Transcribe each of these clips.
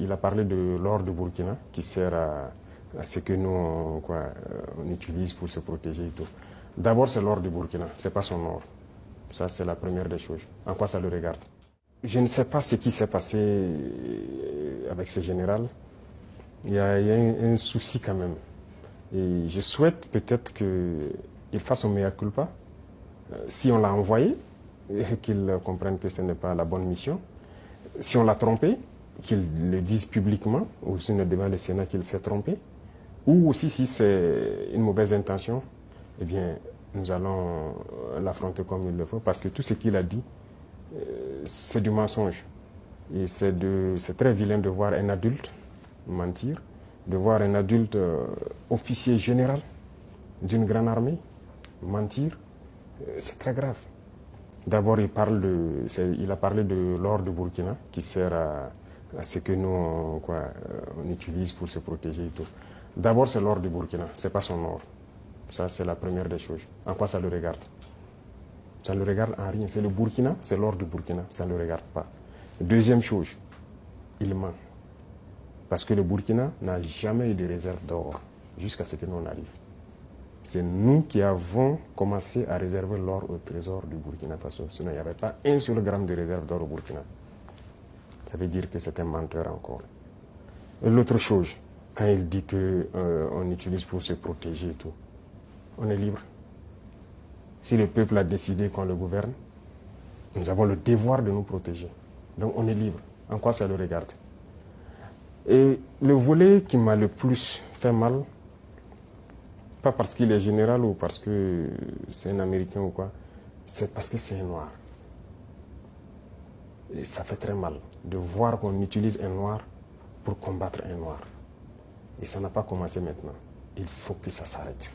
il a parlé de l'or de Burkina qui sert à ce que nous on utilise pour se protéger et tout. D'abord, c'est l'or de Burkina, c'est pas son or. Ça, c'est la première des choses. En quoi ça le regarde? Je ne sais pas ce qui s'est passé avec ce général. Il y a un souci quand même. Et je souhaite peut-être qu'il fasse un mea culpa. Si on l'a envoyé, qu'il comprenne que ce n'est pas la bonne mission. Si on l'a trompé, qu'il le dise publiquement, ou si ne devant le Sénat qu'il s'est trompé. Ou aussi si c'est une mauvaise intention, eh bien, nous allons l'affronter comme il le faut. Parce que tout ce qu'il a dit, c'est du mensonge. Et c'est très vilain de voir un adulte mentir, de voir un adulte officier général d'une grande armée mentir. C'est très grave. D'abord, il a parlé de l'or de Burkina qui sert à ce que nous on utilise pour se protéger et tout. D'abord, c'est l'or de Burkina, c'est pas son or. Ça, c'est la première des choses. En quoi ça le regarde? Ça ne le regarde en rien. C'est le Burkina, c'est l'or du Burkina, ça ne le regarde pas. Deuxième chose, il ment. Parce que le Burkina n'a jamais eu de réserve d'or jusqu'à ce que nous on arrive. C'est nous qui avons commencé à réserver l'or au trésor du Burkina Faso. Sinon, il n'y avait pas un seul gramme de réserve d'or au Burkina. Ça veut dire que c'est un menteur encore. Et l'autre chose, quand il dit qu'on utilise pour se protéger et tout, on est libre. Si le peuple a décidé qu'on le gouverne, nous avons le devoir de nous protéger. Donc on est libre. En quoi ça le regarde? Et le volet qui m'a le plus fait mal, pas parce qu'il est général ou parce que c'est un Américain ou quoi, c'est parce que c'est un noir. Et ça fait très mal de voir qu'on utilise un noir pour combattre un noir. Et ça n'a pas commencé maintenant. Il faut que ça s'arrête.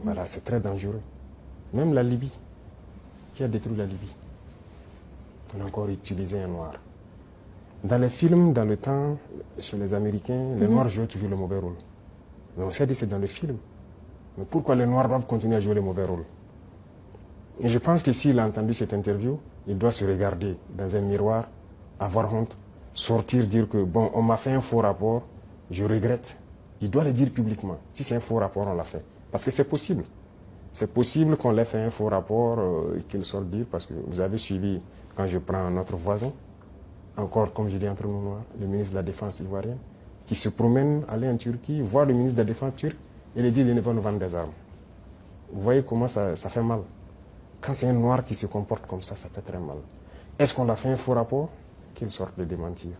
Voilà, c'est très dangereux. Même la Libye, qui a détruit la Libye, on a encore utilisé un noir. Dans les films, dans le temps, chez les Américains, les Noirs jouent toujours le mauvais rôle. Mais on s'est dit que c'est dans le film. Mais pourquoi les Noirs doivent continuer à jouer le mauvais rôle? Et je pense que s'il a entendu cette interview, il doit se regarder dans un miroir, avoir honte, sortir, dire que bon, on m'a fait un faux rapport, je regrette. Il doit le dire publiquement. Si c'est un faux rapport, on l'a fait. Parce que c'est possible. C'est possible qu'on l'ait fait un faux rapport et qu'il sorte dire, parce que vous avez suivi, quand je prends notre voisin, encore, comme je dis entre nous noirs, le ministre de la Défense ivoirien, qui se promène, aller en Turquie, voir le ministre de la Défense turc, et lui dit qu'il ne va nous vendre des armes. Vous voyez comment ça fait mal. Quand c'est un noir qui se comporte comme ça fait très mal. Est-ce qu'on a fait un faux rapport? Qu'il sorte de démentir.